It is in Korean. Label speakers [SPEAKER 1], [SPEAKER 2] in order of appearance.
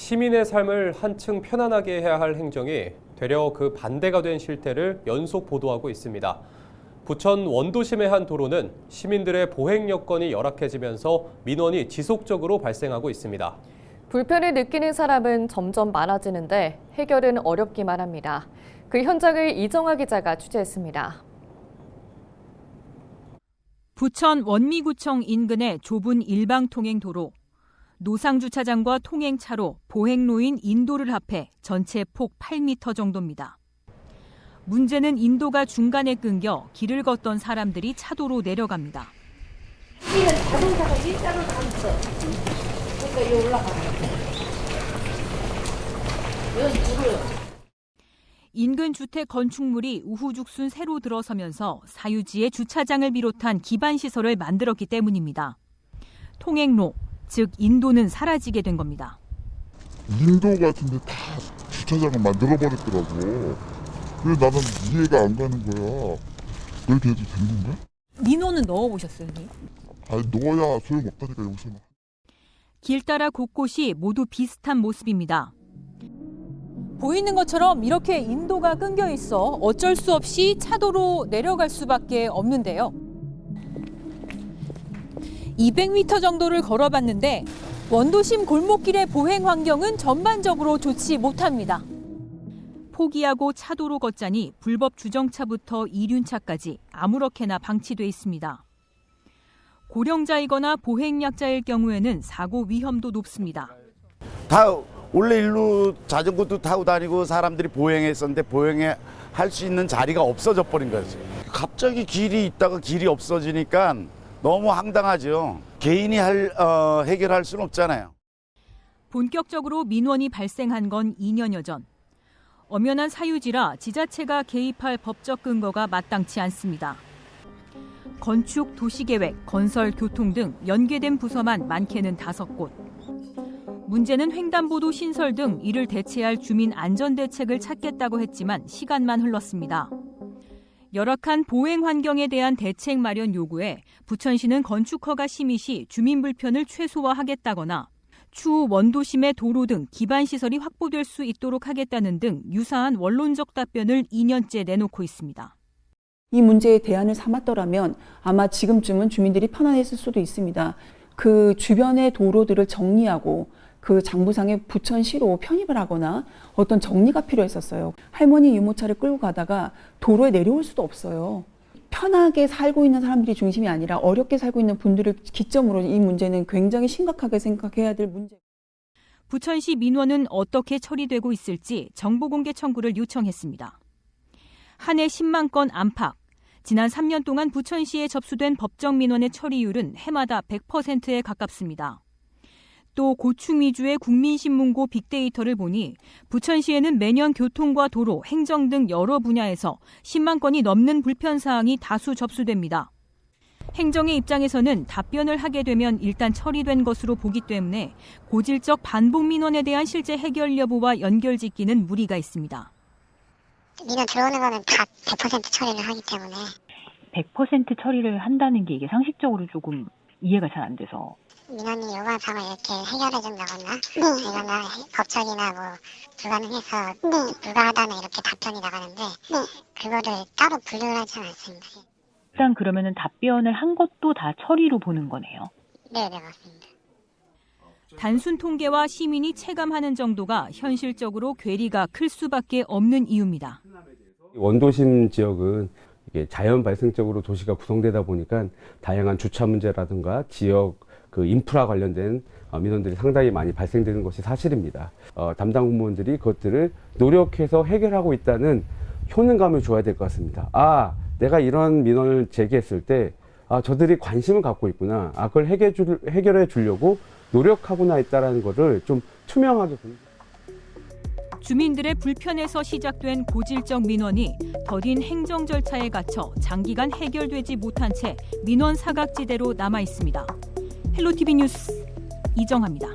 [SPEAKER 1] 시민의 삶을 한층 편안하게 해야 할 행정이 되려 그 반대가 된 실태를 연속 보도하고 있습니다. 부천 원도심의 한 도로는 시민들의 보행 여건이 열악해지면서 민원이 지속적으로 발생하고 있습니다.
[SPEAKER 2] 불편을 느끼는 사람은 점점 많아지는데 해결은 어렵기만 합니다. 그 현장을 이정아 기자가 취재했습니다.
[SPEAKER 3] 부천 원미구청 인근의 좁은 일방통행 도로. 노상주차장과 통행차로 보행로인 인도를 합해 전체 폭 8m 정도입니다. 문제는 인도가 중간에 끊겨 길을 걷던 사람들이 차도로 내려갑니다.
[SPEAKER 4] 여기는 자동차가 일자로 다 있어. 그러니까 여기 올라가요. 여기 누구요?
[SPEAKER 3] 인근 주택 건축물이 우후죽순 새로 들어서면서 사유지에 주차장을 비롯한 기반시설을 만들었기 때문입니다. 통행로, 즉 인도는 사라지게 된 겁니다.
[SPEAKER 5] 인도 같은데 다 주차장을 만들어버렸더라고. 그래서 나는 이해가 안 가는 거야. 그렇게 해도 되는 건가?
[SPEAKER 3] 민원은 넣어보셨어요?
[SPEAKER 5] 아니 넣어야 소용없다니까 여기서는.
[SPEAKER 3] 길 따라 곳곳이 모두 비슷한 모습입니다.
[SPEAKER 6] 보이는 것처럼 이렇게 인도가 끊겨 있어 어쩔 수 없이 차도로 내려갈 수밖에 없는데요. 200m 정도를 걸어봤는데 원도심 골목길의 보행 환경은 전반적으로 좋지 못합니다.
[SPEAKER 3] 포기하고 차도로 걷자니 불법 주정차부터 이륜차까지 아무렇게나 방치돼 있습니다. 고령자이거나 보행약자일 경우에는 사고 위험도 높습니다.
[SPEAKER 7] 다 원래 일로 자전거도 타고 다니고 사람들이 보행했었는데 보행할 수 있는 자리가 없어져 버린 거지. 갑자기 길이 있다가 길이 없어지니까 너무 황당하죠. 개인이 해결할 수는 없잖아요.
[SPEAKER 3] 본격적으로 민원이 발생한 건 2년여 전. 엄연한 사유지라 지자체가 개입할 법적 근거가 마땅치 않습니다. 건축, 도시계획, 건설, 교통 등 연계된 부서만 많게는 5곳. 문제는 횡단보도 신설 등 이를 대체할 주민 안전 대책을 찾겠다고 했지만 시간만 흘렀습니다. 열악한 보행 환경에 대한 대책 마련 요구에 부천시는 건축허가 심의 시 주민 불편을 최소화하겠다거나 추후 원도심의 도로 등 기반시설이 확보될 수 있도록 하겠다는 등 유사한 원론적 답변을 2년째 내놓고 있습니다.
[SPEAKER 8] 이 문제에 대안을 삼았더라면 아마 지금쯤은 주민들이 편안했을 수도 있습니다. 그 주변의 도로들을 정리하고 그 장부상에 부천시로 편입을 하거나 어떤 정리가 필요했었어요. 할머니 유모차를 끌고 가다가 도로에 내려올 수도 없어요. 편하게 살고 있는 사람들이 중심이 아니라 어렵게 살고 있는 분들을 기점으로 이 문제는 굉장히 심각하게 생각해야 될 문제.
[SPEAKER 3] 부천시 민원은 어떻게 처리되고 있을지 정보 공개 청구를 요청했습니다. 한 해 10만 건 안팎. 지난 3년 동안 부천시에 접수된 법정 민원의 처리율은 해마다 100%에 가깝습니다. 또 고충 위주의 국민신문고 빅데이터를 보니 부천시에는 매년 교통과 도로, 행정 등 여러 분야에서 10만 건이 넘는 불편사항이 다수 접수됩니다. 행정의 입장에서는 답변을 하게 되면 일단 처리된 것으로 보기 때문에 고질적 반복 민원에 대한 실제 해결 여부와 연결짓기는 무리가 있습니다.
[SPEAKER 9] 민원 들어오는 거는 다 100% 처리를 하기 때문에
[SPEAKER 10] 100% 처리를 한다는 게 이게 상식적으로 조금 이해가 잘 안 돼서
[SPEAKER 9] 민원이 요구한 사항을 이렇게 해결해준다거나 이거나 법적이나 뭐 불가능해서 불가하다는 이렇게 답변이 나가는데 그거를 따로 분류를 하지 않습니다.
[SPEAKER 10] 일단 그러면은 답변을 한 것도 다 처리로 보는 거네요.
[SPEAKER 9] 네, 맞습니다.
[SPEAKER 3] 단순 통계와 시민이 체감하는 정도가 현실적으로 괴리가 클 수밖에 없는 이유입니다.
[SPEAKER 11] 원도심 지역은 이게 자연 발생적으로 도시가 구성되다 보니까 다양한 주차 문제라든가 지역 그 인프라 관련된 민원들이 상당히 많이 발생되는 것이 사실입니다. 담당 공무원들이 그것들을 노력해서 해결하고 있다는 효능감을 줘야 될 것 같습니다. 내가 이런 민원을 제기했을 때 저들이 관심을 갖고 있구나. 그걸 해결해 주려고 노력하고나 있다는 것을 좀 투명하게 보는.
[SPEAKER 3] 주민들의 불편에서 시작된 고질적 민원이 더딘 행정 절차에 갇혀 장기간 해결되지 못한 채 민원 사각지대로 남아 있습니다. 헬로티비 뉴스 이정아입니다.